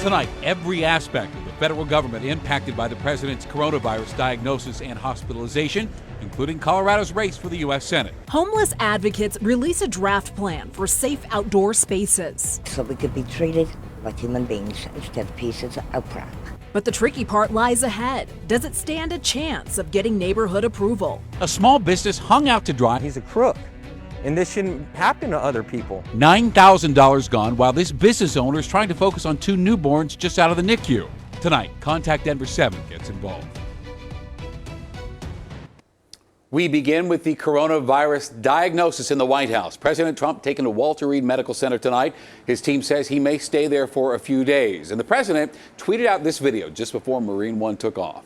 Tonight, every aspect of the federal government impacted by the president's coronavirus diagnosis and hospitalization, including Colorado's race for the U.S. Senate. Homeless advocates release a draft plan for safe outdoor spaces. So we could be treated like human beings instead of pieces of crap. But the tricky part lies ahead. Does it stand a chance of getting neighborhood approval? A small business hung out to dry. He's a crook, and this shouldn't happen to other people. $9,000 gone while this business owner is trying to focus on 2 newborns just out of the NICU. Tonight, Contact Denver 7 gets involved. We begin with the coronavirus diagnosis in the White House. President Trump taken to Walter Reed Medical Center tonight. His team says he may stay there for a few days. And the president tweeted out this video just before Marine One took off.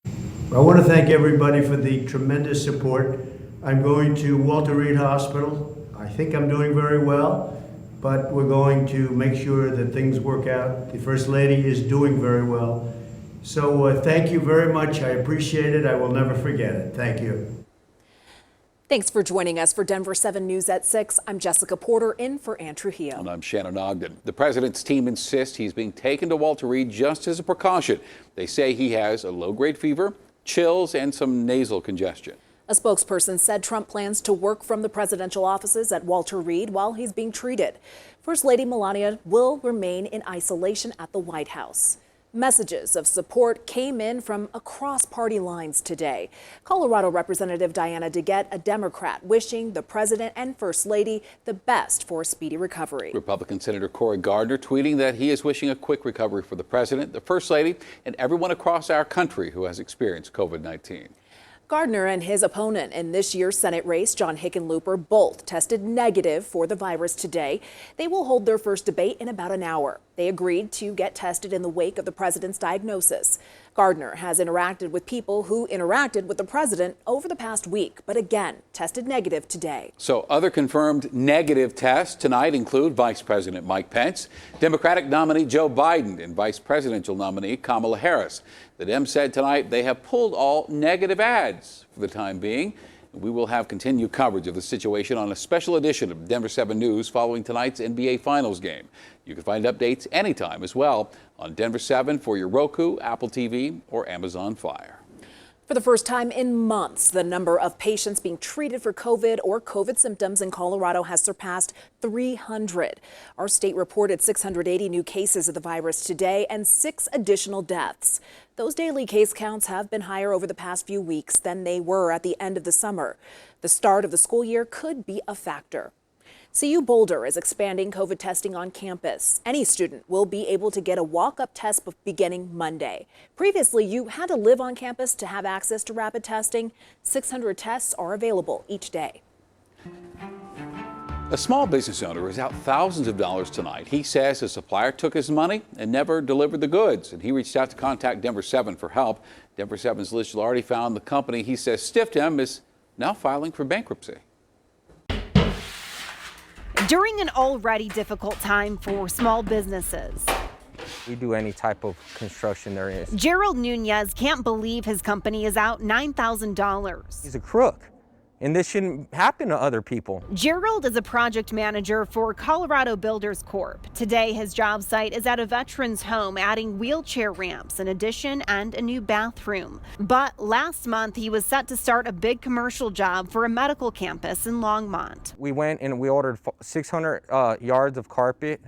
I want to thank everybody for the tremendous support. I'm going to Walter Reed Hospital. I think I'm doing very well, but we're going to make sure that things work out. The First Lady is doing very well. So thank you very much. I appreciate it. I will never forget it. Thank you. Thanks for joining us for Denver 7 News at 6. I'm Jessica Porter in for Ann Trujillo. And I'm Shannon Ogden. The president's team insists he's being taken to Walter Reed just as a precaution. They say he has a low-grade fever, chills, and some nasal congestion. A spokesperson said Trump plans to work from the presidential offices at Walter Reed while he's being treated. First Lady Melania will remain in isolation at the White House. Messages of support came in from across party lines today. Colorado Representative Diana DeGette, a Democrat, wishing the president and First Lady the best for a speedy recovery. Republican Senator Cory Gardner tweeting that he is wishing a quick recovery for the president, the First Lady, and everyone across our country who has experienced COVID-19. Gardner and his opponent in this year's Senate race, John Hickenlooper, both tested negative for the virus today. They will hold their first debate in about an hour. They agreed to get tested in the wake of the president's diagnosis. Gardner has interacted with people who interacted with the president over the past week, but again, tested negative today. So other confirmed negative tests tonight include Vice President Mike Pence, Democratic nominee Joe Biden, and Vice Presidential nominee Kamala Harris. The Dems said tonight they have pulled all negative ads for the time being. We will have continued coverage of the situation on a special edition of Denver 7 News following tonight's NBA Finals game. You can find updates anytime as well on Denver 7 for your Roku, Apple TV, or Amazon Fire. For the first time in months, the number of patients being treated for COVID or COVID symptoms in Colorado has surpassed 300. Our state reported 680 new cases of the virus today and 6 additional deaths. Those daily case counts have been higher over the past few weeks than they were at the end of the summer. The start of the school year could be a factor. CU Boulder is expanding COVID testing on campus. Any student will be able to get a walk-up test beginning Monday. Previously, you had to live on campus to have access to rapid testing. 600 tests are available each day. A small business owner is out thousands of dollars tonight. He says his supplier took his money and never delivered the goods, and he reached out to Contact Denver 7 for help. Denver 7's Liz Gilardi found the company he says stiffed him is now filing for bankruptcy. During an already difficult time for small businesses, We do any type of construction there is. Gerald Nunez can't believe his company is out $9,000. He's a crook, and this shouldn't happen to other people. Gerald is a project manager for Colorado Builders Corp. Today, his job site is at a veteran's home, adding wheelchair ramps, an addition, and a new bathroom. But last month, he was set to start a big commercial job for a medical campus in Longmont. We went and we ordered 600 yards of carpet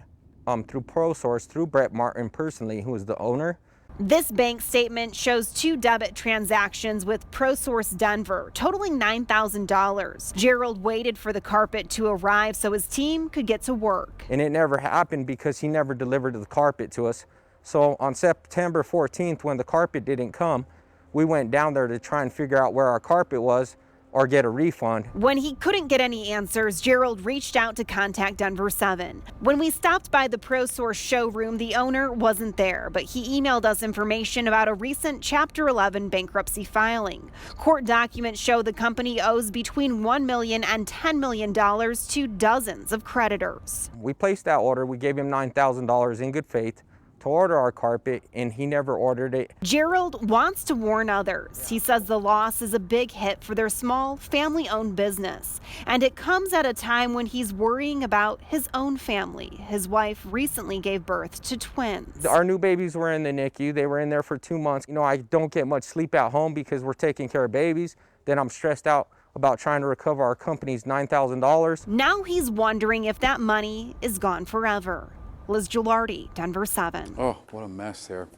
through ProSource, through Brett Martin personally, who is the owner. This bank statement shows 2 debit transactions with ProSource Denver, totaling $9,000. Gerald waited for the carpet to arrive so his team could get to work. And it never happened because he never delivered the carpet to us. So on September 14th, when the carpet didn't come, we went down there to try and figure out where our carpet was or get a refund. When he couldn't get any answers, Gerald reached out to Contact Denver 7. When we stopped by the ProSource showroom, the owner wasn't there, but he emailed us information about a recent Chapter 11 bankruptcy filing. Court documents show the company owes between $1 million and $10 million to dozens of creditors. We placed that order. We gave him $9,000 in good faith, to order our carpet, and he never ordered it. Gerald wants to warn others. He says the loss is a big hit for their small, family-owned business. And it comes at a time when he's worrying about his own family. His wife recently gave birth to twins. Our new babies were in the NICU. They were in there for 2 months. You know, I don't get much sleep at home because we're taking care of babies. Then I'm stressed out about trying to recover our company's $9,000. Now he's wondering if that money is gone forever. Liz Gilardi, Denver 7. Oh, what a mess there.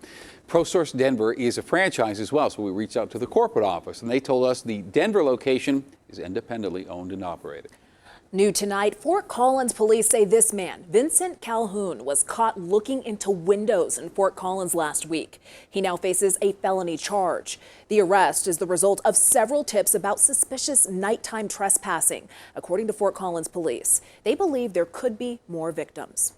ProSource Denver is a franchise as well, so we reached out to the corporate office, and they told us the Denver location is independently owned and operated. New tonight, Fort Collins police say this man, Vincent Calhoun, was caught looking into windows in Fort Collins last week. He now faces a felony charge. The arrest is the result of several tips about suspicious nighttime trespassing. According to Fort Collins police, they believe there could be more victims.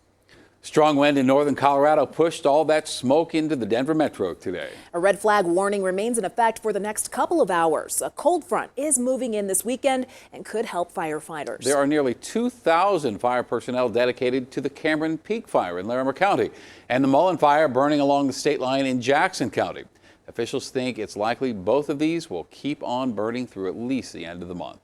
Strong wind in northern Colorado pushed all that smoke into the Denver metro today. A red flag warning remains in effect for the next couple of hours. A cold front is moving in this weekend and could help firefighters. There are nearly 2,000 fire personnel dedicated to the Cameron Peak Fire in Larimer County and the Mullen Fire burning along the state line in Jackson County. Officials think it's likely both of these will keep on burning through at least the end of the month.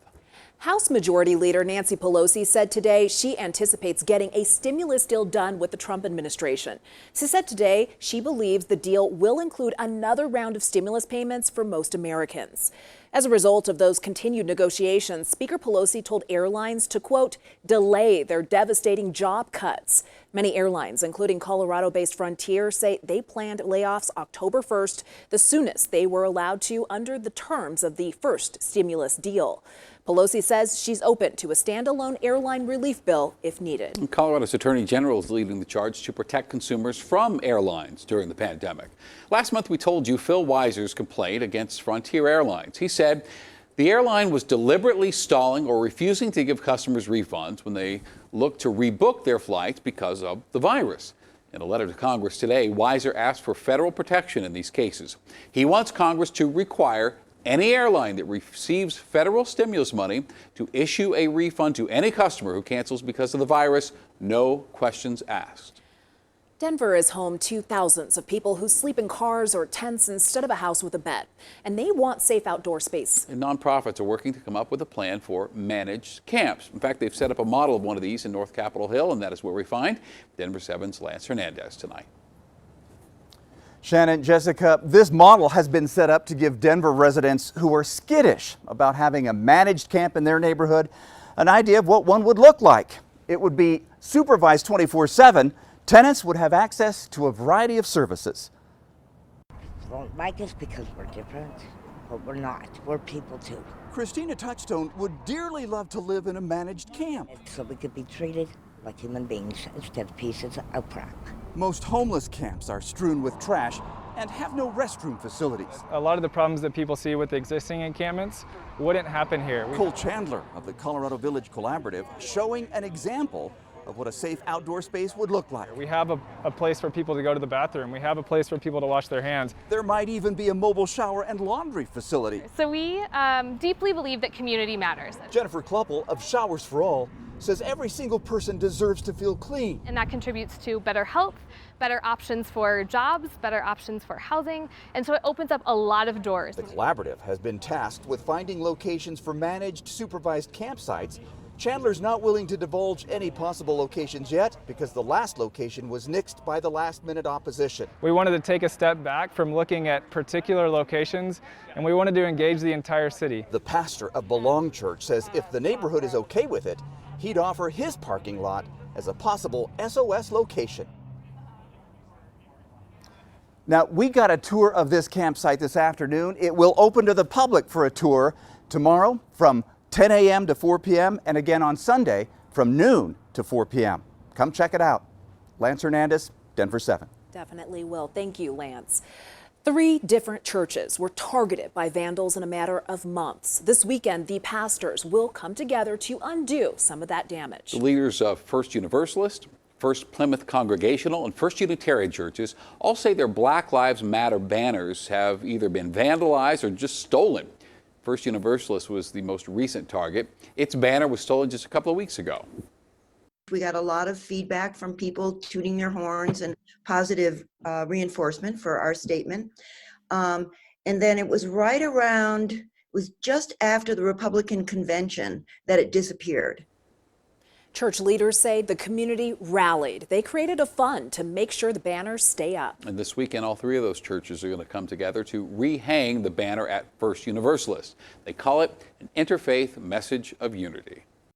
House Majority Leader Nancy Pelosi said today she anticipates getting a stimulus deal done with the Trump administration. She said today she believes the deal will include another round of stimulus payments for most Americans. As a result of those continued negotiations, Speaker Pelosi told airlines to, quote, delay their devastating job cuts. Many airlines, including Colorado-based Frontier, say they planned layoffs October 1st, the soonest they were allowed to under the terms of the first stimulus deal. Pelosi says she's open to a standalone airline relief bill if needed. Colorado's Attorney General is leading the charge to protect consumers from airlines during the pandemic. Last month, we told you Phil Weiser's complaint against Frontier Airlines. He said the airline was deliberately stalling or refusing to give customers refunds when they looked to rebook their flights because of the virus. In a letter to Congress today, Weiser asked for federal protection in these cases. He wants Congress to require any airline that receives federal stimulus money to issue a refund to any customer who cancels because of the virus, no questions asked. Denver is home to thousands of people who sleep in cars or tents instead of a house with a bed, and they want safe outdoor space. And nonprofits are working to come up with a plan for managed camps. In fact, they've set up a model of one of these in North Capitol Hill, and that is where we find Denver 7's Lance Hernandez tonight. Shannon, Jessica, this model has been set up to give Denver residents who are skittish about having a managed camp in their neighborhood an idea of what one would look like. It would be supervised 24/7. Tenants would have access to a variety of services. Won't like us because we're different, but we're not. We're people too. Christina Touchstone would dearly love to live in a managed camp. So we could be treated like human beings instead of pieces of crap. Most homeless camps are strewn with trash and have no restroom facilities. A lot of the problems that people see with the existing encampments wouldn't happen here. Cole Chandler of the Colorado Village Collaborative showing an example of what a safe outdoor space would look like. We have a place for people to go to the bathroom. We have a place for people to wash their hands. There might even be a mobile shower and laundry facility. So we deeply believe that community matters. Jennifer Kluppel of Showers for All says every single person deserves to feel clean. And that contributes to better health, better options for jobs, better options for housing. And so it opens up a lot of doors. The collaborative has been tasked with finding locations for managed, supervised campsites. Chandler's not willing to divulge any possible locations yet because the last location was nixed by the last-minute opposition. We wanted to take a step back from looking at particular locations, and we wanted to engage the entire city. The pastor of Belong Church says if the neighborhood is okay with it, he'd offer his parking lot as a possible SOS location. Now, we got a tour of this campsite this afternoon. It will open to the public for a tour tomorrow from 10 a.m. to 4 p.m. and again on Sunday from noon to 4 p.m. Come check it out. Lance Hernandez, Denver 7. Definitely will. Thank you, Lance. 3 different churches were targeted by vandals in a matter of months. This weekend, the pastors will come together to undo some of that damage. The leaders of First Universalist, First Plymouth Congregational, and First Unitarian churches all say their Black Lives Matter banners have either been vandalized or just stolen. First Universalist was the most recent target. Its banner was stolen just a couple of weeks ago. We got a lot of feedback from people tooting their horns and positive reinforcement for our statement. And then it was right around, it was just after the Republican convention that it disappeared. Church leaders say the community rallied. They created a fund to make sure the banners stay up. And this weekend, all three of those churches are going to come together to rehang the banner at First Universalist. They call it an interfaith message of unity.